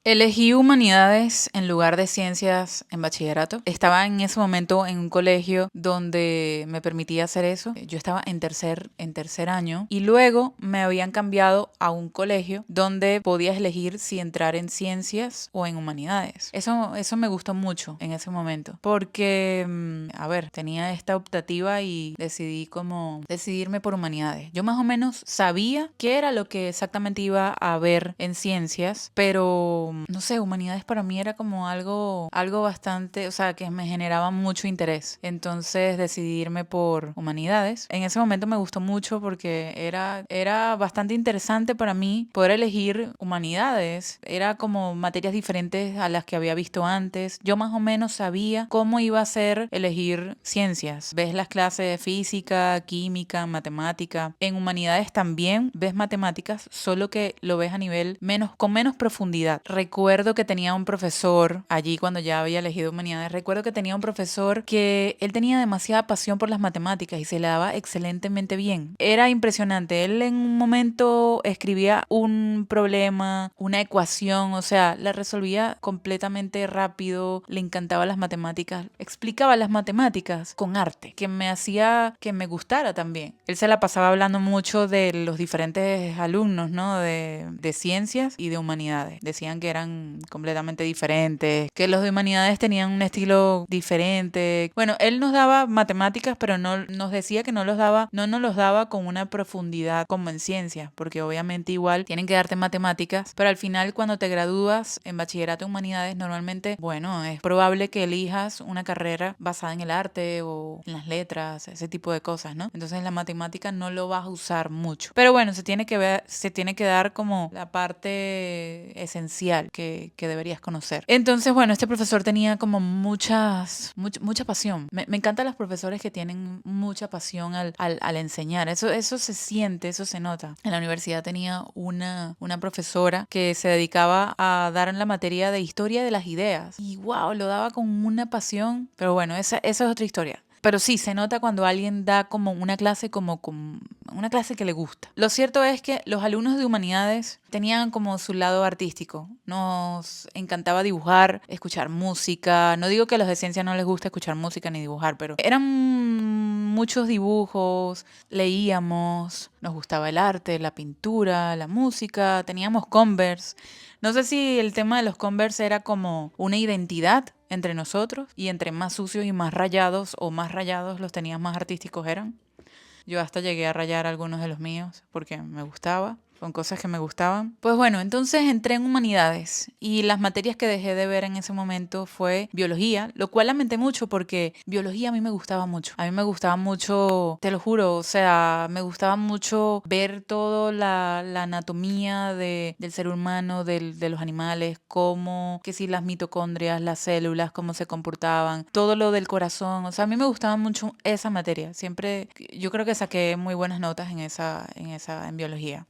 Elegí humanidades en lugar de ciencias en bachillerato. Estaba en ese momento en un colegio donde me permitía hacer eso. Yo estaba en tercer año y luego me habían cambiado a un colegio donde podías elegir si entrar en ciencias o en humanidades. Eso me gustó mucho en ese momento porque, a ver, tenía esta optativa y decidí como decidirme por humanidades. Yo más o menos sabía qué era lo que exactamente iba a ver en ciencias, pero no sé, humanidades para mí era como algo bastante, o sea, que me generaba mucho interés. Entonces decidí irme por humanidades. En ese momento me gustó mucho porque era bastante interesante para mí poder elegir humanidades. Era como materias diferentes a las que había visto antes. Yo más o menos sabía cómo iba a ser elegir ciencias. Ves las clases de física, química, matemática. En humanidades también ves matemáticas, solo que lo ves a nivel con menos profundidad. Recuerdo que tenía un profesor allí cuando ya había elegido humanidades. Recuerdo que tenía un profesor que él tenía demasiada pasión por las matemáticas y se le daba excelentemente bien. Era impresionante. Él en un momento escribía un problema, una ecuación, o sea, la resolvía completamente rápido. Le encantaban las matemáticas. Explicaba las matemáticas con arte, que me hacía que me gustara también. Él se la pasaba hablando mucho de los diferentes alumnos, ¿no? De ciencias y de humanidades. Decían que eran completamente diferentes, que los de humanidades tenían un estilo diferente. Bueno, él nos daba matemáticas, pero no nos decía que no nos los daba con una profundidad como en ciencias, porque obviamente igual tienen que darte matemáticas, pero al final cuando te gradúas en bachillerato en humanidades, normalmente, bueno, es probable que elijas una carrera basada en el arte o en las letras, ese tipo de cosas, ¿no? Entonces la matemática no lo vas a usar mucho. Pero bueno, se tiene que dar como la parte esencial que deberías conocer. Entonces, bueno, este profesor tenía como mucha pasión. Me encantan los profesores que tienen mucha pasión al enseñar. Eso se siente, eso se nota. En la universidad tenía una profesora que se dedicaba a dar en la materia de historia de las ideas. Y wow, lo daba con una pasión. Pero bueno, esa es otra historia. Pero sí, se nota cuando alguien da como una clase una clase que le gusta. Lo cierto es que los alumnos de humanidades tenían como su lado artístico. Nos encantaba dibujar, escuchar música. No digo que a los de ciencia no les gusta escuchar música ni dibujar, pero eran muchos dibujos, leíamos, nos gustaba el arte, la pintura, la música, teníamos Converse. No sé si el tema de los Converse era como una identidad entre nosotros y entre más sucios y más rayados o más rayados los tenías más artísticos eran. Yo hasta llegué a rayar algunos de los míos porque me gustaba, con cosas que me gustaban. Pues bueno, entonces entré en humanidades y las materias que dejé de ver en ese momento fue biología, lo cual lamenté mucho porque biología a mí me gustaba mucho. A mí me gustaba mucho, te lo juro, o sea, me gustaba mucho ver toda la anatomía del ser humano, de los animales, cómo, que si las mitocondrias, las células, cómo se comportaban, todo lo del corazón. O sea, a mí me gustaba mucho esa materia. Siempre, yo creo que saqué muy buenas notas en biología.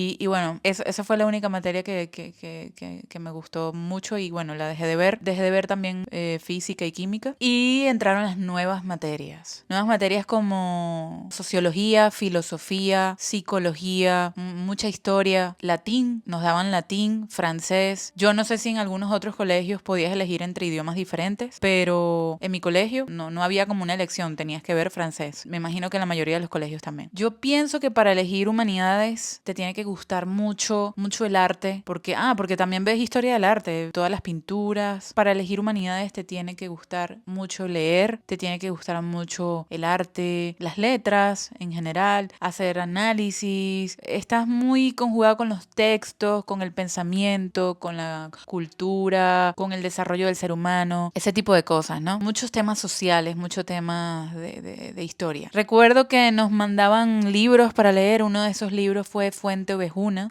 Y bueno, esa fue la única materia que me gustó mucho y bueno, la dejé de ver. Dejé de ver también física y química. Y entraron las nuevas materias. Nuevas materias como sociología, filosofía, psicología, mucha historia, latín. Nos daban latín, francés. Yo no sé si en algunos otros colegios podías elegir entre idiomas diferentes, pero en mi colegio no había como una elección, tenías que ver francés. Me imagino que en la mayoría de los colegios también. Yo pienso que para elegir humanidades te tiene que gustar mucho el arte, porque también ves historia del arte, todas las pinturas. Para elegir humanidades te tiene que gustar mucho leer, te tiene que gustar mucho el arte, las letras en general, hacer análisis. Estás muy conjugado con los textos, con el pensamiento, con la cultura, con el desarrollo del ser humano, ese tipo de cosas, ¿no? Muchos temas sociales, muchos temas de historia. Recuerdo que nos mandaban libros para leer. Uno de esos libros fue Fuente Ovejuna,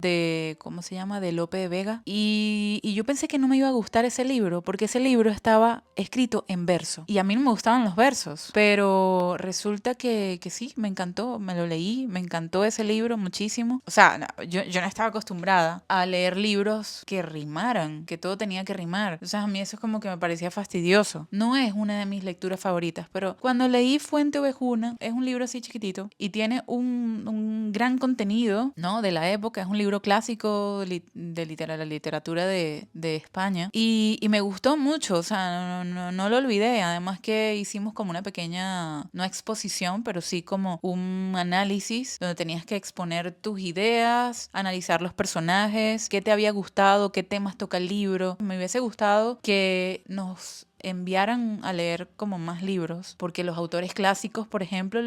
¿cómo se llama? De Lope de Vega. Y yo pensé que no me iba a gustar ese libro, porque ese libro estaba escrito en verso. Y a mí no me gustaban los versos. Pero resulta que sí, me encantó, me lo leí, me encantó ese libro muchísimo. O sea, yo no estaba acostumbrada a leer libros que rimaran, que todo tenía que rimar. O sea, a mí eso es como que me parecía fastidioso. No es una de mis lecturas favoritas, pero cuando leí Fuente Ovejuna, es un libro así chiquitito y tiene un gran contenido, ¿no? De la época, es un libro clásico la literatura de España y me gustó mucho, o sea, no lo olvidé, además que hicimos como una pequeña, no exposición, pero sí como un análisis donde tenías que exponer tus ideas, analizar los personajes, qué te había gustado, qué temas toca el libro. Me hubiese gustado que nos enviaran a leer como más libros, porque los autores clásicos, por ejemplo,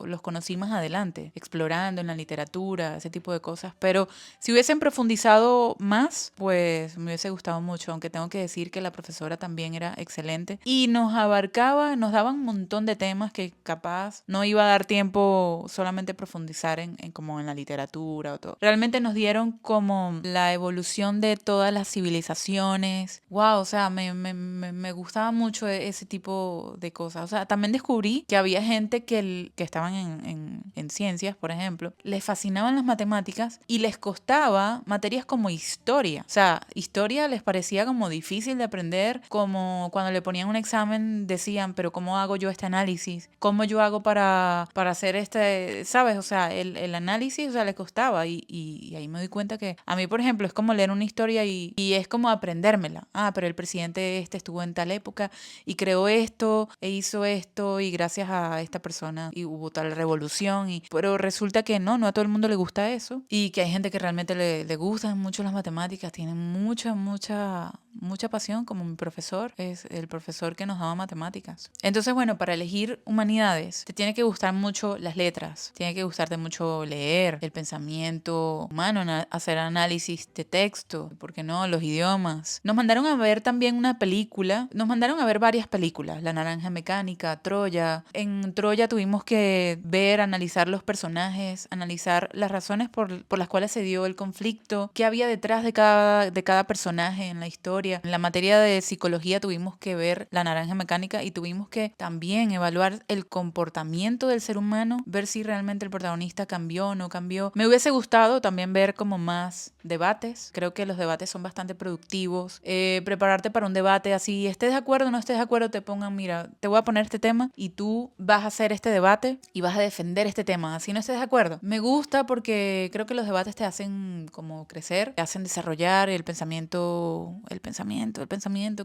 los conocí más adelante, explorando en la literatura, ese tipo de cosas, pero si hubiesen profundizado más, pues me hubiese gustado mucho, aunque tengo que decir que la profesora también era excelente y nos abarcaba, nos daba un montón de temas que capaz no iba a dar tiempo solamente profundizar en como en la literatura o todo. Realmente nos dieron como la evolución de todas las civilizaciones. Wow, o sea, me gustaba mucho ese tipo de cosas. O sea, también descubrí que había gente que estaban en ciencias, por ejemplo, les fascinaban las matemáticas y les costaba materias como historia. O sea, historia les parecía como difícil de aprender, como cuando le ponían un examen decían, pero ¿cómo hago yo este análisis? ¿Cómo yo hago para hacer este, sabes? O sea, el análisis, o sea, les costaba y ahí me doy cuenta que a mí, por ejemplo, es como leer una historia y es como aprendérmela. Ah, pero el presidente este estuvo en tal época y creó esto e hizo esto y gracias a esta persona y hubo tal revolución. Pero resulta que no a todo el mundo le gusta eso y que hay gente que realmente le gustan mucho las matemáticas, tienen mucha pasión, como mi profesor, es el profesor que nos daba matemáticas. Entonces, bueno, para elegir humanidades, te tiene que gustar mucho las letras, tiene que gustarte mucho leer, el pensamiento humano, hacer análisis de texto, ¿por qué no? Los idiomas. Nos mandaron a ver también una película, nos mandaron a ver varias películas, La Naranja Mecánica, Troya. En Troya tuvimos que ver, analizar los personajes, analizar las razones por las cuales se dio el conflicto, qué había detrás de cada personaje en la historia. En la materia de psicología tuvimos que ver La Naranja Mecánica y tuvimos que también evaluar el comportamiento del ser humano, ver si realmente el protagonista cambió o no cambió. Me hubiese gustado también ver como más debates. Creo que los debates son bastante productivos. Prepararte para un debate así, estés de acuerdo o no estés de acuerdo, te pongan, mira, te voy a poner este tema y tú vas a hacer este debate y vas a defender este tema, así no estés de acuerdo. Me gusta porque creo que los debates te hacen como crecer, te hacen desarrollar el pensamiento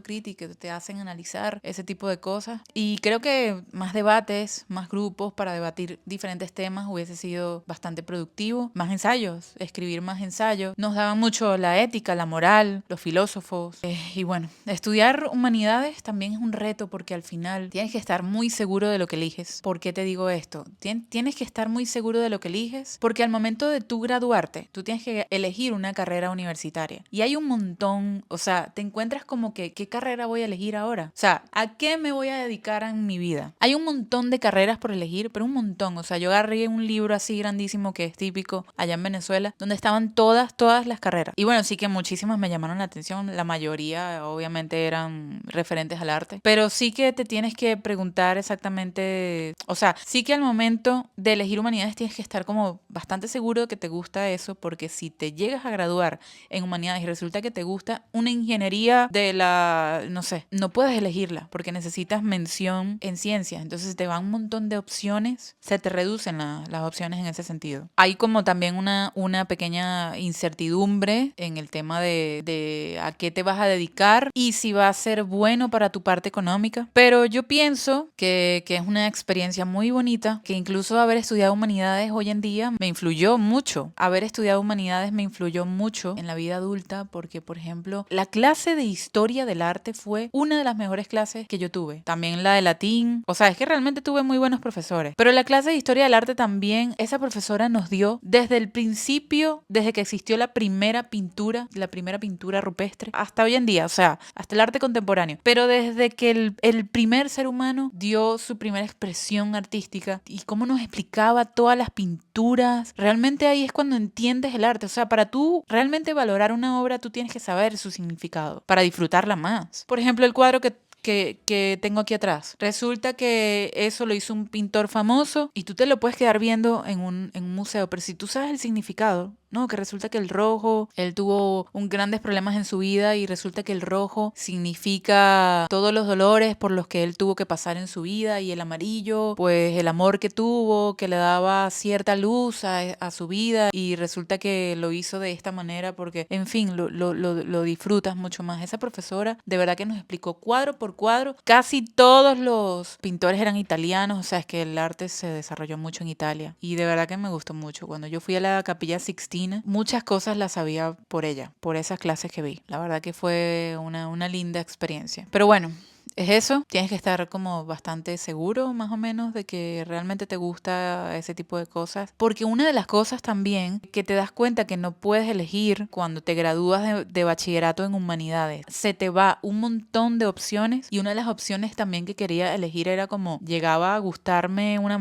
crítico, te hacen analizar ese tipo de cosas. Y creo que más debates, más grupos para debatir diferentes temas hubiese sido bastante productivo. Más ensayos, escribir más ensayos. Nos daban mucho la ética, la moral, los filósofos. Y bueno, estudiar humanidades también es un reto porque al final tienes que estar muy seguro de lo que eliges. ¿Por qué te digo esto? Tienes que estar muy seguro de lo que eliges porque al momento de tú graduarte, tú tienes que elegir una carrera universitaria. Y hay un montón, o sea, te encuentras como que, ¿qué carrera voy a elegir ahora? O sea, ¿a qué me voy a dedicar en mi vida? Hay un montón de carreras por elegir, pero un montón. O sea, yo agarré un libro así grandísimo que es típico allá en Venezuela, donde estaban todas las carreras. Y bueno, sí que muchísimas me llamaron la atención. La mayoría obviamente eran referentes al arte. Pero sí que te tienes que preguntar exactamente, o sea, sí que al momento de elegir humanidades tienes que estar como bastante seguro de que te gusta eso, porque si te llegas a graduar en humanidades y resulta que te gusta una ingeniería de la, no sé, no puedes elegirla porque necesitas mención en ciencias. Entonces te van un montón de opciones, se te reducen las opciones en ese sentido. Hay como también una pequeña incertidumbre en el tema de a qué te vas a dedicar y si va a ser bueno para tu parte económica. Pero yo pienso que es una experiencia muy bonita, que incluso haber estudiado humanidades hoy en día me influyó mucho. Haber estudiado humanidades me influyó mucho en la vida adulta porque, por ejemplo, la clase de historia del arte fue una de las mejores clases que yo tuve. También la de latín. O sea, es que realmente tuve muy buenos profesores. Pero la clase de historia del arte también, esa profesora nos dio desde el principio, desde que existió la primera pintura rupestre, hasta hoy en día, o sea, hasta el arte contemporáneo. Pero desde que el primer ser humano dio su primera expresión artística y cómo nos explicaba todas las pinturas, realmente ahí es cuando entiendes el arte. O sea, para tú realmente valorar una obra, tú tienes que saber su significado para disfrutarla más. Por ejemplo, el cuadro que tengo aquí atrás. Resulta que eso lo hizo un pintor famoso y tú te lo puedes quedar viendo en un museo, pero si tú sabes el significado, No, que resulta que el rojo, él tuvo grandes problemas en su vida y resulta que el rojo significa todos los dolores por los que él tuvo que pasar en su vida y el amarillo, pues el amor que tuvo, que le daba cierta luz a su vida y resulta que lo hizo de esta manera porque, en fin, lo disfrutas mucho más. Esa profesora de verdad que nos explicó cuadro por cuadro. Casi todos los pintores eran italianos, o sea, es que el arte se desarrolló mucho en Italia y de verdad que me gustó mucho. Cuando yo fui a la Capilla Sixtina, muchas cosas las sabía por ella, por esas clases que vi. La verdad que fue una linda experiencia. Pero bueno, es eso, tienes que estar como bastante seguro más o menos de que realmente te gusta ese tipo de cosas, porque una de las cosas también que te das cuenta que no puedes elegir cuando te gradúas de bachillerato en humanidades, se te va un montón de opciones y una de las opciones también que quería elegir era como llegaba a gustarme una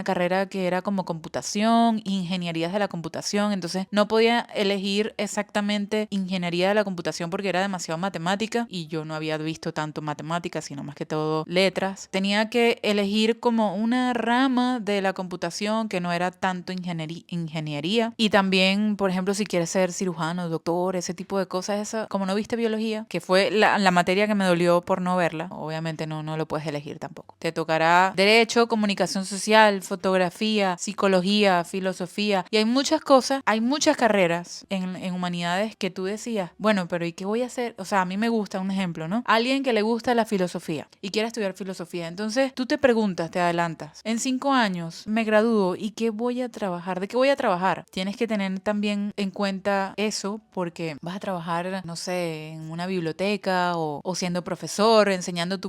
carrera que era como computación, ingenierías de la computación, entonces no podía elegir exactamente ingeniería de la computación porque era demasiado matemática y yo no había visto tanto matemáticas, sino más que todo letras. Tenía que elegir como una rama de la computación que no era tanto ingeniería. Y también, por ejemplo, si quieres ser cirujano, doctor, ese tipo de cosas, como no viste biología, que fue la materia que me dolió por no verla, obviamente no lo puedes elegir tampoco. Te tocará derecho, comunicación social, fotografía, psicología, filosofía. Y hay muchas cosas, hay muchas carreras en humanidades que tú decías, bueno, pero ¿y qué voy a hacer? O sea, a mí me gusta un ejemplo, ¿no? Alguien que le gusta la filosofía y quiere estudiar filosofía. Entonces tú te preguntas, te adelantas. En 5 años me gradúo y ¿qué voy a trabajar? ¿De qué voy a trabajar? Tienes que tener también en cuenta eso porque vas a trabajar, no sé, en una biblioteca o siendo profesor, enseñando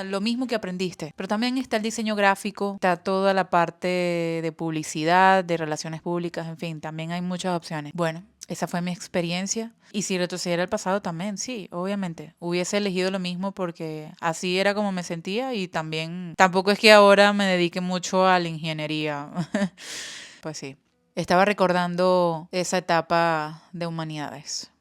lo mismo que aprendiste. Pero también está el diseño gráfico, está toda la parte de publicidad, de relaciones públicas, en fin, también hay muchas opciones. Bueno, esa fue mi experiencia. Y si retrocediera al pasado también, sí, obviamente. Hubiese elegido lo mismo porque así era como me sentía y también tampoco es que ahora me dedique mucho a la ingeniería. Pues sí. Estaba recordando esa etapa de humanidades.